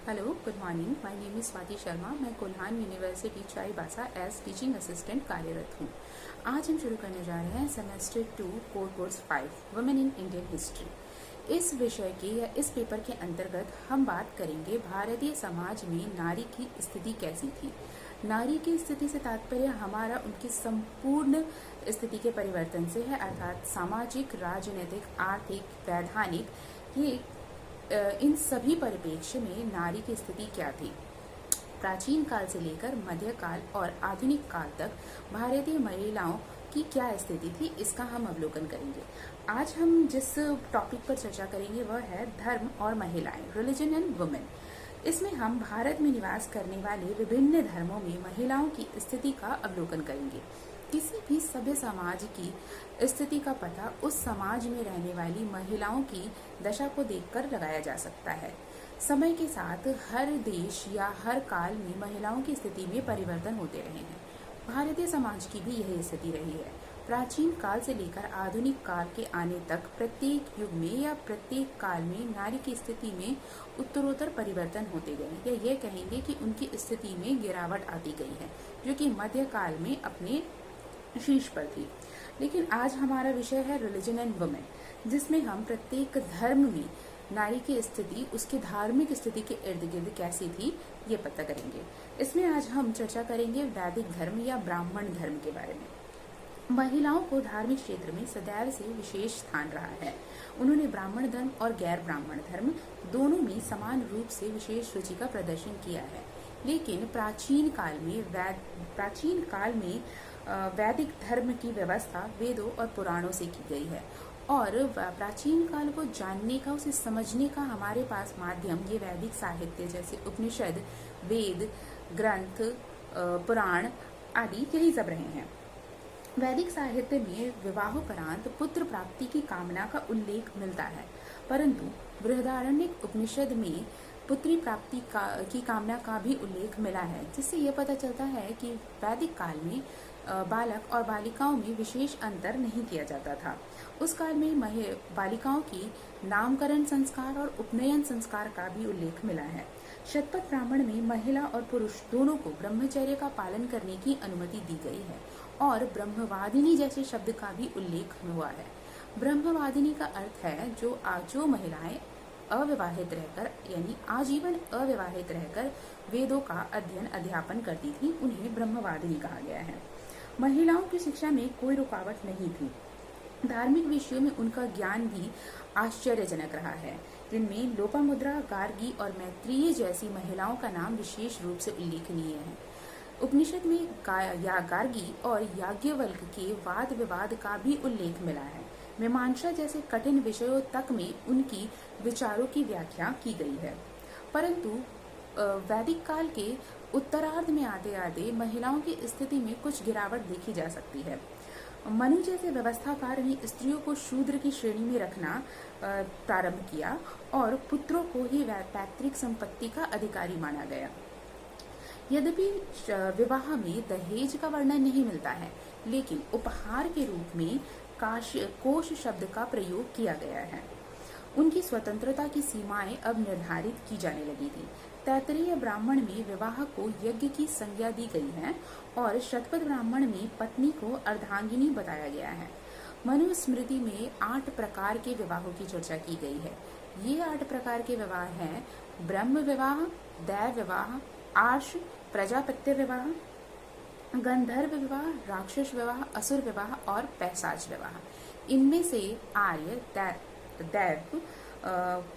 Hello, good morning. My name is Swati Sharma. मैं Kolhan university Chaibasa as teaching assistant कार्यरत हूँ। आज हम शुरू करने जा रहे हैं semester 2 core course 5 women in Indian history. इस विषय के या इस पेपर के अंतर्गत हम बात करेंगे भारतीय समाज में नारी की स्थिति कैसी थी। नारी की स्थिति से तात्पर्य हमारा उनकी संपूर्ण स्थिति के परिवर्तन से है, अर्थात सामाजिक, राजनीतिक, आर्थिक, वैधानिक, ये इन सभी परिप्रेक्ष्य में नारी की स्थिति क्या थी। प्राचीन काल से लेकर मध्यकाल और आधुनिक काल तक भारतीय महिलाओं की क्या स्थिति थी, इसका हम अवलोकन करेंगे। आज हम जिस टॉपिक पर चर्चा करेंगे वह है धर्म और महिलाएं, रिलीजन एंड वुमेन। इसमें हम भारत में निवास करने वाले विभिन्न धर्मों में महिलाओं की स्थिति का अवलोकन करेंगे। किसी भी सभ्य समाज की स्थिति का पता उस समाज में रहने वाली महिलाओं की दशा को देखकर लगाया जा सकता है। समय के साथ हर देश या हर काल में महिलाओं की स्थिति में परिवर्तन होते रहे हैं। भारतीय समाज की भी यही स्थिति रही है। प्राचीन काल से लेकर आधुनिक काल के आने तक प्रत्येक युग में या प्रत्येक काल में नारी की स्थिति में उत्तरोत्तर परिवर्तन होते गए, या ये कहेंगे कि उनकी स्थिति में गिरावट आती गई है, जो कि मध्यकाल में अपने शीर्ष पर थी। लेकिन आज हमारा विषय है रिलीजन एंड वुमेन, जिसमें हम प्रत्येक धर्म में नारी की स्थिति, उसकी धार्मिक स्थिति के इर्द गिर्द कैसी थी, ये पता करेंगे। इसमें आज हम चर्चा करेंगे वैदिक धर्म या ब्राह्मण धर्म के बारे में। महिलाओं को धार्मिक क्षेत्र में सदैव से विशेष स्थान रहा है। उन्होंने ब्राह्मण धर्म और गैर ब्राह्मण धर्म दोनों में समान रूप से विशेष रुचि का प्रदर्शन किया है। लेकिन प्राचीन काल में वैदिक धर्म की व्यवस्था वेदों और पुराणों से की गई है, और प्राचीन काल को जानने का, उसे समझने का हमारे पास माध्यम ये वैदिक साहित्य जैसे उपनिषद, वेद, ग्रंथ, पुराण आदि यही सब रहे हैं। वैदिक साहित्य में विवाहोपरांत पुत्र प्राप्ति की कामना का उल्लेख मिलता है, परंतु बृहदारण्यक उपनिषद में पुत्री प्राप्ति की कामना का भी उल्लेख मिला है, जिससे यह पता चलता है कि वैदिक काल में बालक और बालिकाओं में विशेष अंतर नहीं किया जाता था। उस काल में बालिकाओं की नामकरण संस्कार और उपनयन संस्कार का भी उल्लेख मिला है। शतपथ ब्राह्मण में महिला और पुरुष दोनों को ब्रह्मचर्य का पालन करने की अनुमति दी गई है, और ब्रह्मवादिनी जैसे शब्द का भी उल्लेख हुआ है। ब्रह्मवादिनी का अर्थ है जो महिलाएं अविवाहित रहकर, यानी आजीवन अविवाहित रहकर वेदों का अध्यापन करती थी, उन्हें ब्रह्मवादिनी कहा गया है। महिलाओं की शिक्षा में कोई रुकावट नहीं थी। धार्मिक विषयों में उनका ज्ञान भी आश्चर्यजनक रहा है, जिनमें लोपामुद्रा, गार्गी और मैत्रेयी जैसी महिलाओं का नाम विशेष रूप से उल्लेखनीय है। उपनिषद में गार्गी और याज्ञवल्क्य के वाद विवाद का भी उल्लेख मिला है। मीमांसा जैसे कठिन विषयों तक में उनकी विचारों की व्याख्या की गई है। परंतु वैदिक काल के उत्तरार्ध में आते आते महिलाओं की स्थिति में कुछ गिरावट देखी जा सकती है। मनु जैसे व्यवस्थाकार ने स्त्रियों को शूद्र की श्रेणी में रखना प्रारंभ किया, और पुत्रों को ही पैतृक संपत्ति का अधिकारी माना गया। यद्यपि विवाह में दहेज का वर्णन नहीं मिलता है, लेकिन उपहार के रूप में कोष शब्द का प्रयोग किया गया है। उनकी स्वतंत्रता की सीमाएं अब निर्धारित की जाने लगी थी। तैत्तरीय ब्राह्मण में विवाह को यज्ञ की संज्ञा दी गई है, और शतपथ ब्राह्मण में पत्नी को अर्धांगिनी बताया गया है। मनुस्मृति में 8 प्रकार के विवाहों की चर्चा की गई है। ये 8 प्रकार के विवाह हैं: ब्रह्म विवाह, दैव विवाह, आर्ष प्रजापत्य विवाह, गंधर्व विवाह, राक्षस विवाह, असुर विवाह और पैशाच विवाह। इनमें से आर्य, दैव,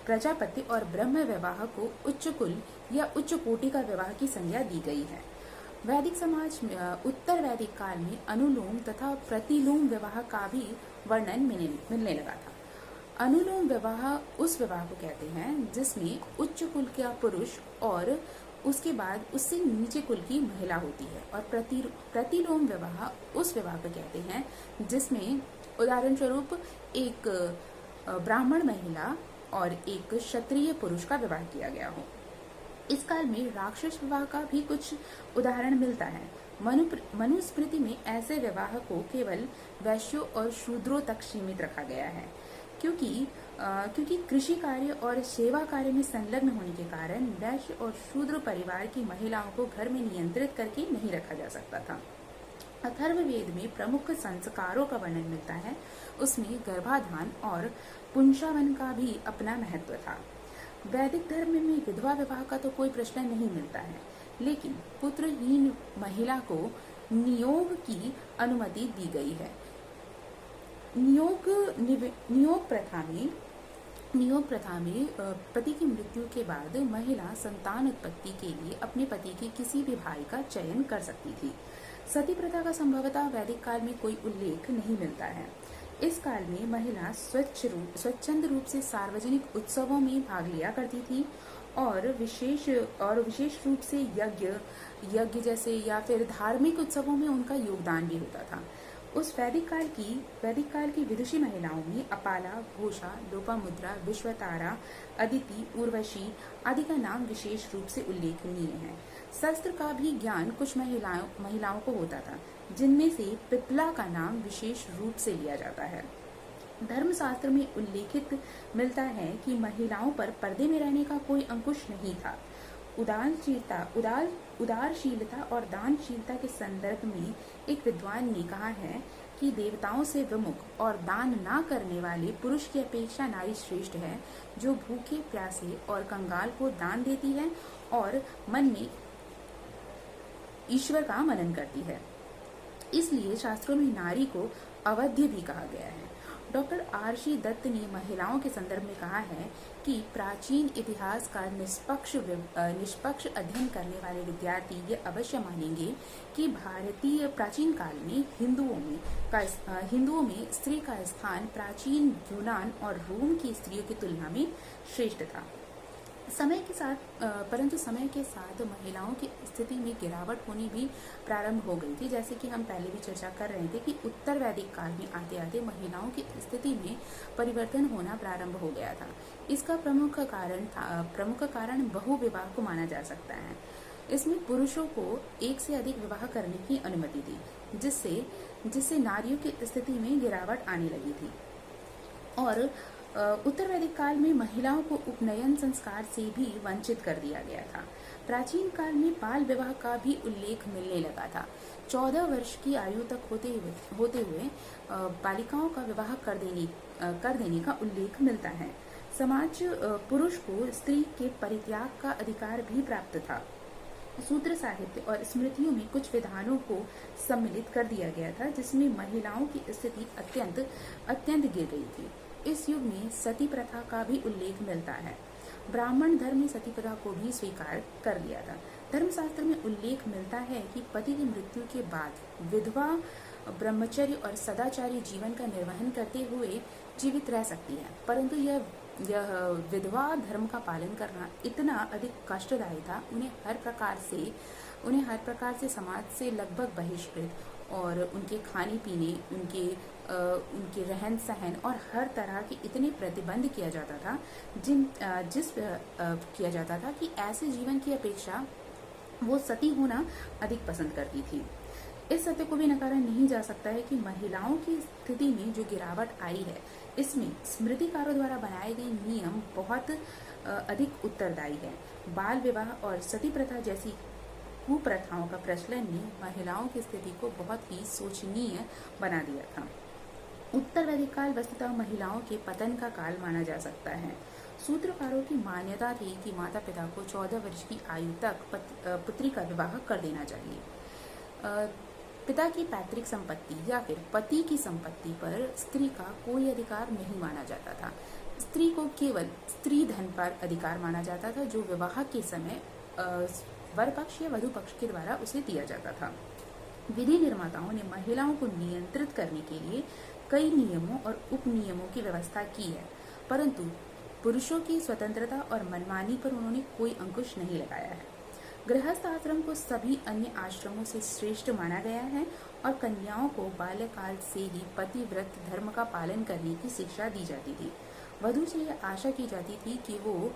प्रजापति और ब्रह्म विवाह को उच्च कुल या उच्च कोटि का विवाह की संज्ञा दी गई है। वैदिक समाज में उत्तर वैदिक काल में अनुलोम तथा प्रतिलोम विवाह का भी वर्णन मिलने लगा था। अनुलोम विवाह उस विवाह को कहते हैं जिसमें उच्च कुल का पुरुष और उसके बाद उससे नीचे कुल की महिला होती है, और प्रतिलोम विवाह उस विवाह को कहते हैं जिसमें उदाहरण स्वरूप एक ब्राह्मण महिला और एक क्षत्रिय पुरुष का विवाह किया गया हो। इस काल में राक्षस विवाह का भी कुछ उदाहरण मिलता है। मनुस्मृति में ऐसे विवाह को केवल वैश्यों और शूद्रों तक सीमित रखा गया है। क्योंकि कृषि कार्य और सेवा कार्य में संलग्न होने के कारण वैश्य और शूद्र परिवार की महिलाओं को घर में नियंत्रित करके नहीं रखा जा सकता था। अथर्ववेद में प्रमुख संस्कारों का वर्णन मिलता है। उसमें गर्भाधान और पुंसावन का भी अपना महत्व था। वैदिक धर्म में विधवा विवाह का तो कोई प्रश्न नहीं मिलता है, लेकिन पुत्रहीन महिला को नियोग की अनुमति दी गई है। नियोग प्रथा में पति की मृत्यु के बाद महिला संतान उत्पत्ति के लिए अपने पति के किसी भी भाई का चयन कर सकती थी। सती प्रथा का संभवतः वैदिक काल में कोई उल्लेख नहीं मिलता है। इस काल में महिला स्वच्छंद रूप से सार्वजनिक उत्सवों में भाग लिया करती थी और विशेष रूप से यज्ञ जैसे या फिर धार्मिक उत्सवों में उनका योगदान भी होता था। उस वैदिक काल की विदुषी महिलाओं में अपाला, घोषा, लोपामुद्रा, विश्वतारा, अदिति, उर्वशी आदि का नाम विशेष रूप से उल्लेखनीय है। शस्त्र का भी ज्ञान कुछ महिलाओं को होता था, जिनमें से पिप्पला का नाम विशेष रूप से लिया जाता है। धर्मशास्त्र में उल्लेखित मिलता है कि महिलाओं पर पर्दे में रहने का कोई अंकुश नहीं था। उदारशीलता और दानशीलता के संदर्भ में एक विद्वान ने कहा है कि देवताओं से विमुख और दान ना करने वाले पुरुष की अपेक्षा नारी श्रेष्ठ है, जो भूखे, प्यासे और कंगाल को दान देती है और मन में ईश्वर का मनन करती है। इसलिए शास्त्रों में नारी को अवध्य भी कहा गया है। Doctor RC. दत्त ने महिलाओं के संदर्भ में कहा है कि प्राचीन इतिहास का निष्पक्ष अध्ययन करने वाले विद्यार्थी ये अवश्य मानेंगे कि भारतीय प्राचीन काल में हिंदुओं में स्त्री का स्थान प्राचीन यूनान और रोम की स्त्रियों की तुलना में श्रेष्ठ था। परंतु समय के साथ महिलाओं की स्थिति में गिरावट होनी भी प्रारंभ हो गई थी। जैसे कि हम पहले भी चर्चा कर रहे थे कि उत्तर वैदिक काल में आते आते महिलाओं की स्थिति में परिवर्तन होना प्रारंभ हो गया था। इसका प्रमुख कारण बहुविवाह को माना जा सकता है। इसमें पुरुषों को एक से अधिक विवाह करने की अनुमति थी, जिससे नारियों की स्थिति में गिरावट आने लगी थी। और उत्तर वैदिक काल में महिलाओं को उपनयन संस्कार से भी वंचित कर दिया गया था। प्राचीन काल में बाल विवाह का भी उल्लेख मिलने लगा था। 14 वर्ष की आयु तक होते हुए बालिकाओं का विवाह कर देने का उल्लेख मिलता है। समाज पुरुष को स्त्री के परित्याग का अधिकार भी प्राप्त था। सूत्र साहित्य और स्मृतियों में कुछ विधानों को सम्मिलित कर दिया गया था, जिसमें महिलाओं की स्थिति अत्यंत गिर गई थी। इस युग में सती प्रथा का भी उल्लेख मिलता है। ब्राह्मण धर्म ने सती प्रथा को भी स्वीकार कर लिया था। धर्मशास्त्र में उल्लेख मिलता है कि पति की मृत्यु के बाद विधवा ब्रह्मचर्य और सदाचारी जीवन का निर्वहन करते हुए जीवित रह सकती है, परंतु यह विधवा धर्म का पालन करना इतना अधिक कष्टदायी था। उन्हें हर प्रकार से समाज से लगभग बहिष्कृत और उनके खाने पीने, उनके रहन सहन और हर तरह के इतने प्रतिबंध किया जाता था कि ऐसे जीवन की अपेक्षा वो सती होना अधिक पसंद करती थी। इस सत्य को भी नकारा नहीं जा सकता है कि महिलाओं की स्थिति में जो गिरावट आई है, इसमें स्मृतिकारों द्वारा बनाए गए नियम बहुत अधिक उत्तरदायी है। बाल विवाह और सती प्रथा जैसी कुप्रथाओं का प्रचलन ने महिलाओं की स्थिति को बहुत ही शोचनीय बना दिया था। उत्तर वैदिक काल वस्तुतः महिलाओं के पतन का काल माना जा सकता है। सूत्रकारों की मान्यता थी कि माता पिता को 14 वर्ष की आयु तक पुत्री का विवाह कर देना चाहिए। पिता की पैतृक संपत्ति या फिर पति की संपत्ति पर स्त्री का कोई अधिकार नहीं माना जाता था। स्त्री को केवल स्त्री धन पर अधिकार माना जाता था, जो विवाह के समय वर पक्ष या वधु पक्ष के द्वारा उसे दिया जाता था। विधि निर्माताओं ने महिलाओं को नियंत्रित करने के लिए कई नियमों और उपनियमों की व्यवस्था की है, परंतु पुरुषों की स्वतंत्रता और मनमानी पर उन्होंने कोई अंकुश नहीं लगाया है। गृहस्थ आश्रम को सभी अन्य आश्रमों से श्रेष्ठ माना गया है और कन्याओं को बाल्यकाल से ही पतिव्रत धर्म का पालन करने की शिक्षा दी जाती थी। वधू से यह आशा की जाती थी कि वो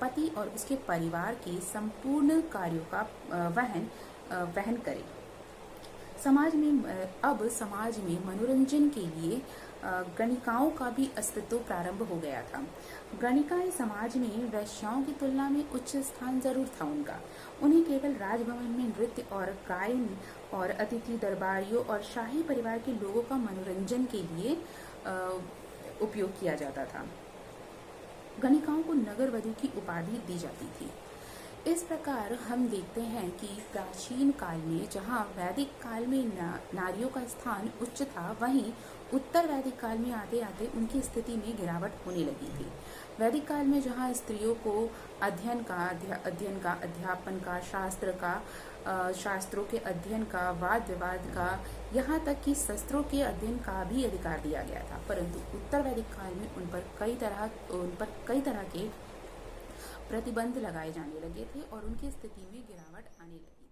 पति और उसके परिवार के संपूर्ण कार्यों का वहन करे। अब समाज में मनोरंजन के लिए गणिकाओं का भी अस्तित्व प्रारंभ हो गया था। गणिकाएं समाज में वैश्याओं की तुलना में उच्च स्थान जरूर था उनका। उन्हें केवल राजभवन में नृत्य और गायन और अतिथि दरबारियों और शाही परिवार के लोगों का मनोरंजन के लिए उपयोग किया जाता था। गणिकाओं को नगर वधु की उपाधि दी जाती थी। इस प्रकार हम देखते हैं कि प्राचीन काल में जहाँ वैदिक काल में नारियों का स्थान उच्च था, वहीं उत्तर वैदिक काल में आते आते उनकी स्थिति में गिरावट होने लगी थी। वैदिक काल में जहाँ स्त्रियों को अध्ययन का, अध्यापन का, शास्त्रों के अध्ययन का, वाद विवाद का, यहाँ तक कि शस्त्रों के अध्ययन का भी अधिकार दिया गया था। परंतु उत्तर वैदिक काल में उन पर कई तरह के प्रतिबंध लगाए जाने लगे थे और उनकी स्थिति में गिरावट आने लगी।